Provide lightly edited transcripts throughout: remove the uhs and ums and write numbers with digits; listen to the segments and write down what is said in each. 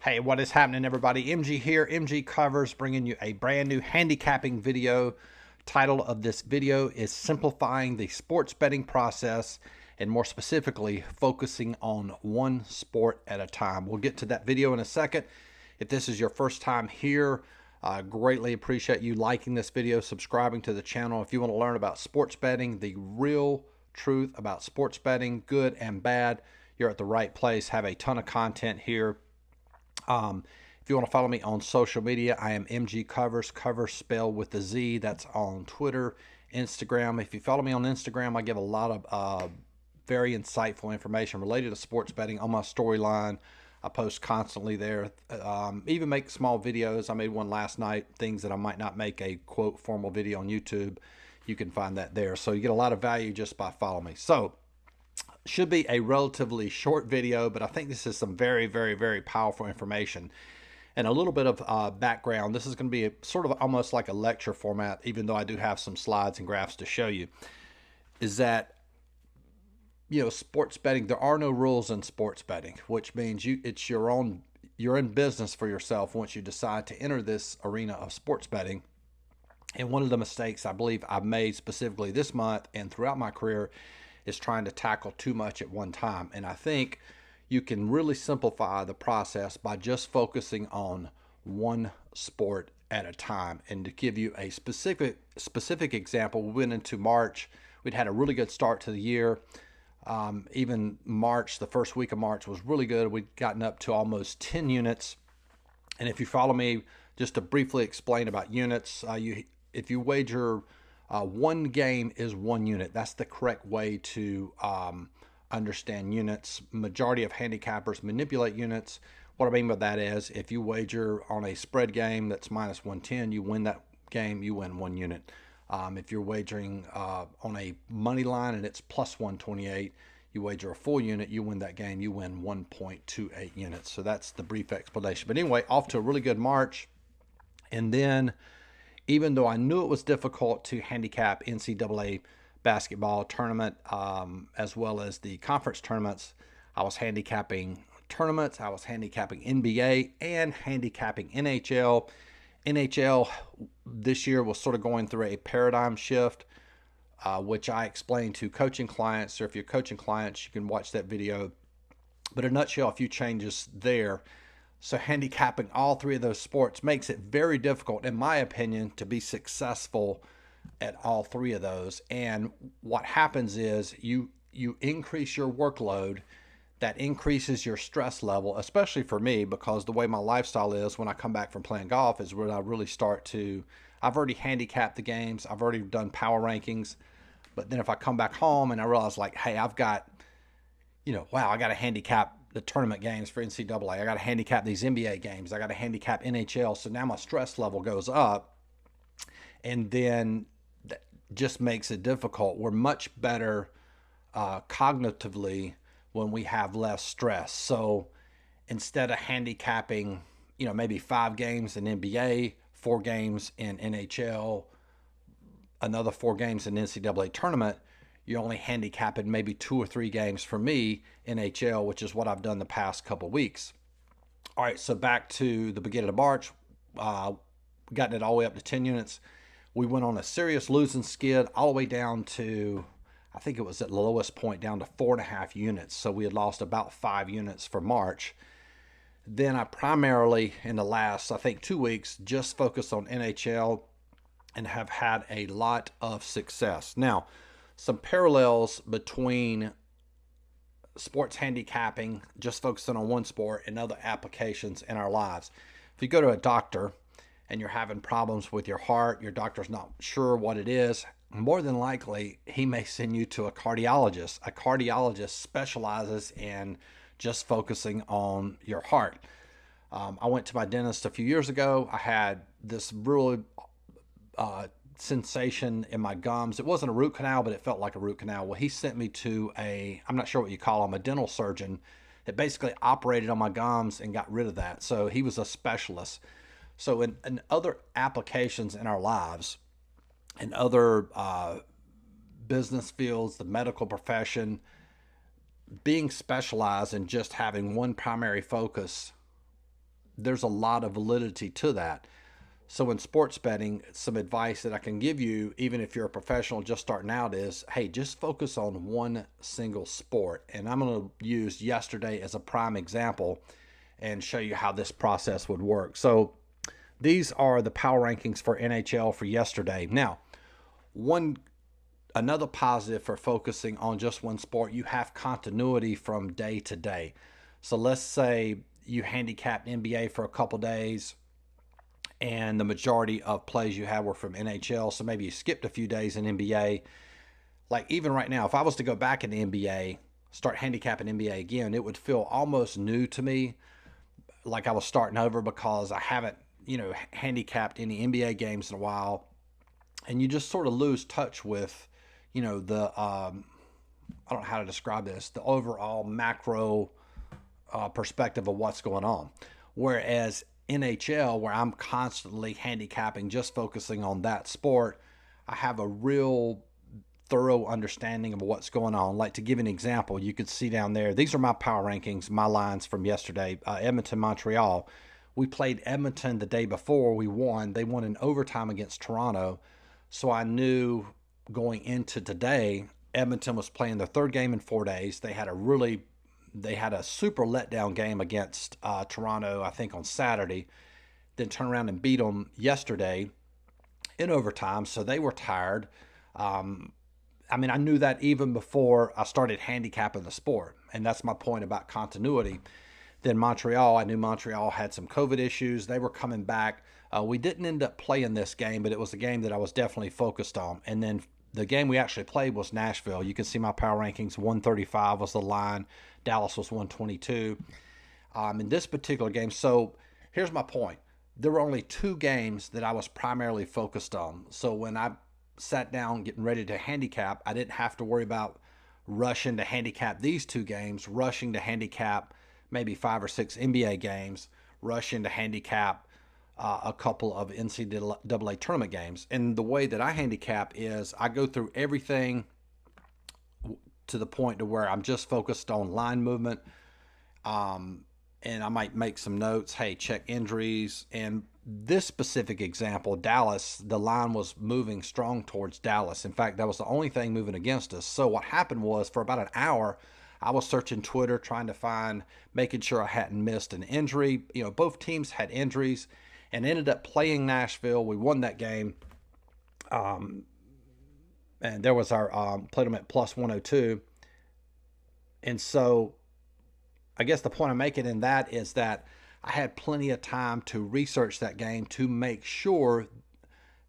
Hey, what is happening, everybody? MG here, MGCovers, bringing you a brand new handicapping video. Title of this video is Simplifying the Sports Betting Process, and more specifically, focusing on one sport at a time. We'll get to that video in a second. If this is your first time here, I greatly appreciate you liking this video, subscribing to the channel. If you want to learn about sports betting, the real truth about sports betting, good and bad, you're at the right place. Have a ton of content here. If you want to follow me on social media, I am MGCovers, cover spelled with a Z. That's on Twitter, Instagram. If you follow me on Instagram, I give a lot of very insightful information related to sports betting on my storyline. I post constantly there. Even make small videos. I made one last night, things that I might not make a quote formal video on YouTube. You can find that there. So you get a lot of value just by following me. So should be a relatively short video, but I think this is some very, very, very powerful information. And a little bit of background. This is going to be sort of almost like a lecture format, even though I do have some slides and graphs to show you. Is that, sports betting, there are no rules in sports betting, which means it's your own, you're in business for yourself once you decide to enter this arena of sports betting. And one of the mistakes I believe I've made specifically this month and throughout my career is trying to tackle too much at one time. And I think you can really simplify the process by just focusing on one sport at a time. And to give you a specific example, we went into March. We'd had a really good start to the year. Even March, the first week of March was really good. We'd gotten up to almost 10 units. And if you follow me, just to briefly explain about units, if you wager one game is one unit. That's the correct way to understand units. Majority of handicappers manipulate units. What I mean by that is if you wager on a spread game that's minus 110, you win that game, you win 1 unit. If you're wagering on a money line and it's plus 128, you wager a full unit, you win that game, you win 1.28 units. So that's the brief explanation. But anyway, off to a really good March. And then even though I knew it was difficult to handicap NCAA basketball tournament, as well as the conference tournaments, I was handicapping tournaments, I was handicapping NBA and handicapping NHL. NHL this year was sort of going through a paradigm shift, which I explained to coaching clients. So if you're coaching clients, you can watch that video. But in a nutshell, a few changes there. So handicapping all three of those sports makes it very difficult, in my opinion, to be successful at all three of those. And what happens is you increase your workload. That increases your stress level, especially for me, because the way my lifestyle is when I come back from playing golf is when I really start to, I've already handicapped the games. I've already done power rankings. But then if I come back home and I realize like, hey, I've got, wow, I got to handicap the tournament games for NCAA. I got to handicap these NBA games. I got to handicap NHL. So now my stress level goes up, and then that just makes it difficult. We're much better cognitively when we have less stress. So instead of handicapping, maybe 5 games in NBA, 4 games in NHL, another 4 games in NCAA tournament, you're only handicapping maybe 2 or 3 games for me in NHL, which is what I've done the past couple weeks. All right, so back to the beginning of March, gotten it all the way up to 10 units. We went on a serious losing skid all the way down to, I think it was at the lowest point, down to 4.5 units. So we had lost about 5 units for March. Then I primarily, in the last, I think 2 weeks, just focused on NHL and have had a lot of success. Now, some parallels between sports handicapping, just focusing on one sport, and other applications in our lives. If you go to a doctor and you're having problems with your heart, your doctor's not sure what it is, more than likely he may send you to a cardiologist. A cardiologist specializes in just focusing on your heart. I went to my dentist a few years ago. I had this really sensation in my gums. It wasn't a root canal, but it felt like a root canal. Well, he sent me to I'm not sure what you call him, a dental surgeon that basically operated on my gums and got rid of that. So he was a specialist. So in other applications in our lives, in other business fields, the medical profession, being specialized and just having one primary focus there's a lot of validity to that. So in sports betting, some advice that I can give you, even if you're a professional just starting out, is, hey, just focus on one single sport. And I'm going to use yesterday as a prime example and show you how this process would work. So these are the power rankings for NHL for yesterday. Now, another positive for focusing on just one sport, you have continuity from day to day. So let's say you handicapped NBA for a couple days, and the majority of plays you had were from NHL. So maybe you skipped a few days in NBA. Like even right now, if I was to go back in the NBA, start handicapping NBA again, it would feel almost new to me, like I was starting over, because I haven't, handicapped any NBA games in a while. And you just sort of lose touch with, the, I don't know how to describe this, the overall macro perspective of what's going on. Whereas NHL, where I'm constantly handicapping, just focusing on that sport, I have a real thorough understanding of what's going on. Like, to give an example, you could see down there, these are my power rankings, my lines from yesterday. Edmonton, Montreal. We played Edmonton the day before. We won. They won in overtime against Toronto. So I knew going into today, Edmonton was playing their third game in 4 days. They had a super letdown game against Toronto, I think on Saturday, then turned around and beat them yesterday in overtime. So they were tired. I knew that even before I started handicapping the sport. And that's my point about continuity. Then Montreal, I knew Montreal had some COVID issues. They were coming back. We didn't end up playing this game, but it was a game that I was definitely focused on. And then the game we actually played was Nashville. You can see my power rankings. 135 was the line. Dallas was 122. In this particular game, so here's my point. There were only 2 games that I was primarily focused on. So when I sat down getting ready to handicap, I didn't have to worry about rushing to handicap these 2 games, rushing to handicap maybe 5 or 6 NBA games, rushing to handicap a couple of NCAA tournament games. And the way that I handicap is I go through everything to the point to where I'm just focused on line movement. And I might make some notes. Hey, check injuries. And this specific example, Dallas, the line was moving strong towards Dallas. In fact, that was the only thing moving against us. So what happened was, for about an hour, I was searching Twitter, trying to find, making sure I hadn't missed an injury. Both teams had injuries, and ended up playing Nashville. We won that game. And there was our, played them at plus 102. And so I guess the point I'm making in that is that I had plenty of time to research that game to make sure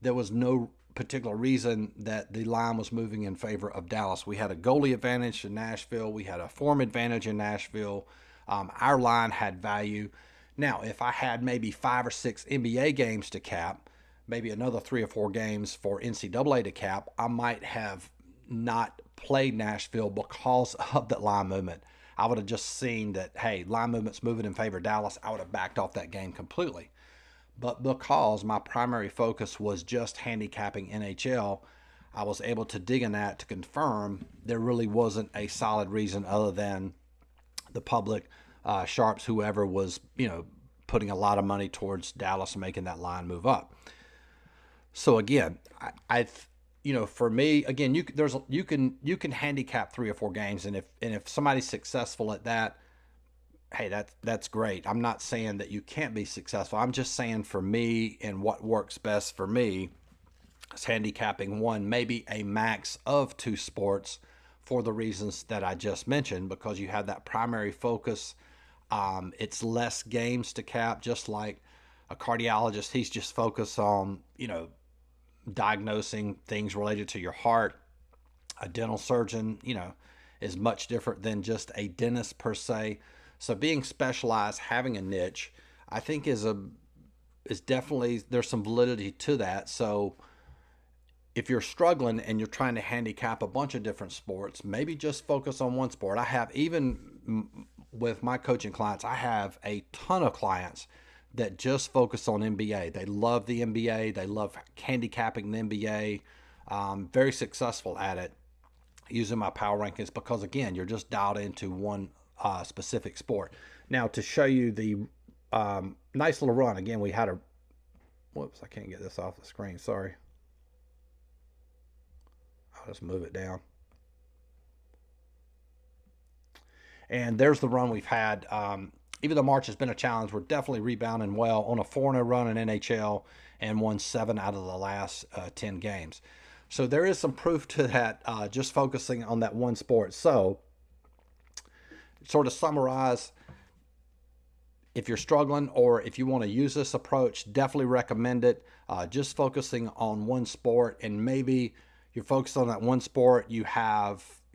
there was no particular reason that the line was moving in favor of Dallas. We had a goalie advantage in Nashville. We had a form advantage in Nashville. Our line had value. Now, if I had maybe 5 or 6 NBA games to cap, maybe another 3 or 4 games for NCAA to cap, I might have not played Nashville because of that line movement. I would have just seen that, hey, line movement's moving in favor of Dallas. I would have backed off that game completely. But because my primary focus was just handicapping NHL, I was able to dig in that to confirm there really wasn't a solid reason other than the public, sharps, whoever was, putting a lot of money towards Dallas and making that line move up. So again, for me, again, you can handicap 3 or 4 games, and if somebody's successful at that, hey, that's great. I'm not saying that you can't be successful. I'm just saying, for me, and what works best for me is handicapping maybe a max of 2 sports for the reasons that I just mentioned, because you have that primary focus. It's less games to cap, just like a cardiologist. He's just focused on, diagnosing things related to your heart. A dental surgeon, is much different than just a dentist per se. So being specialized, having a niche, I think is definitely, there's some validity to that. So if you're struggling and you're trying to handicap a bunch of different sports, maybe just focus on one sport. I have, even with my coaching clients, I have a ton of clients that just focus on NBA. They love the NBA. They love handicapping the NBA. Very successful at it using my power rankings, because again, you're just dialed into one specific sport. Now, to show you the Nice little run. Again, we had a, whoops, I can't get this off the screen. Sorry. I'll just move it down. And there's the run we've had. Even though March has been a challenge, we're definitely rebounding well on a 4-0 run in NHL and won 7 out of the last 10 games. So there is some proof to that, just focusing on that one sport. So, sort of summarize, if you're struggling or if you want to use this approach, definitely recommend it. Just focusing on one sport, and maybe you're focused on that one sport, you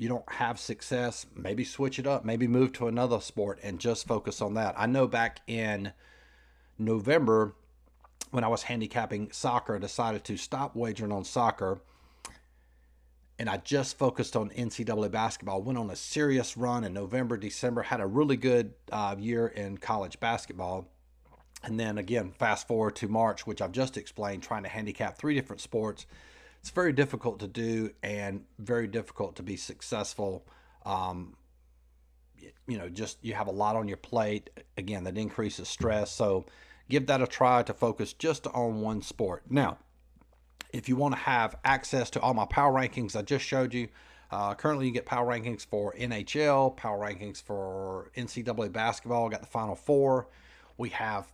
don't have success, maybe switch it up, maybe move to another sport and just focus on that. I know back in November when I was handicapping soccer, I decided to stop wagering on soccer, and I just focused on NCAA basketball. Went on a serious run in November, December, had a really good year in college basketball. And then again, fast forward to March, which I've just explained, trying to handicap 3 different sports. It's very difficult to do and very difficult to be successful. Just you have a lot on your plate. Again, that increases stress. So give that a try to focus just on one sport. Now, if you want to have access to all my power rankings I just showed you, currently you get power rankings for NHL, power rankings for NCAA basketball. Got the Final Four. We have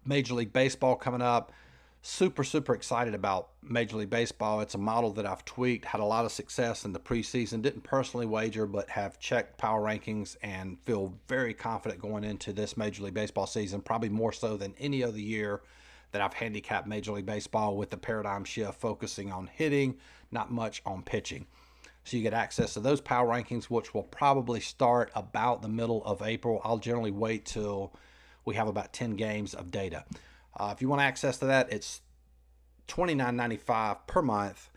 Major League Baseball coming up. Super excited about Major League Baseball. It's a model that I've tweaked, had a lot of success in the preseason. Didn't personally wager, but have checked power rankings and feel very confident going into this Major League Baseball season, probably more so than any other year that I've handicapped Major League Baseball, with the paradigm shift focusing on hitting, not much on pitching. So you get access to those power rankings, which will probably start about the middle of April. I'll generally wait till we have about 10 games of data. If you want access to that, it's $29.95 per month.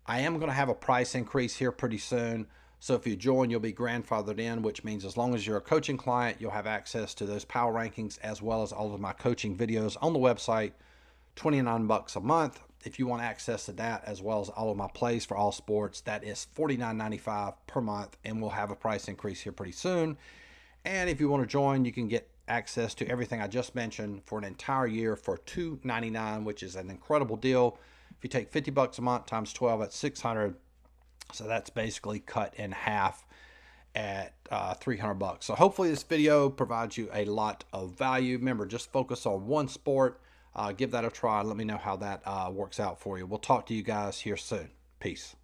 I am going to have a price increase here pretty soon. So if you join, you'll be grandfathered in, which means as long as you're a coaching client, you'll have access to those power rankings as well as all of my coaching videos on the website. $29 a month. If you want access to that as well as all of my plays for all sports, that is $49.95 per month, and we'll have a price increase here pretty soon. And if you want to join, you can get access to everything I just mentioned for an entire year for $299, which is an incredible deal. If you take $50 a month times 12, that's $600. So that's basically cut in half at $300. So hopefully this video provides you a lot of value. Remember, just focus on one sport. Give that a try. Let me know how that works out for you. We'll talk to you guys here soon. Peace.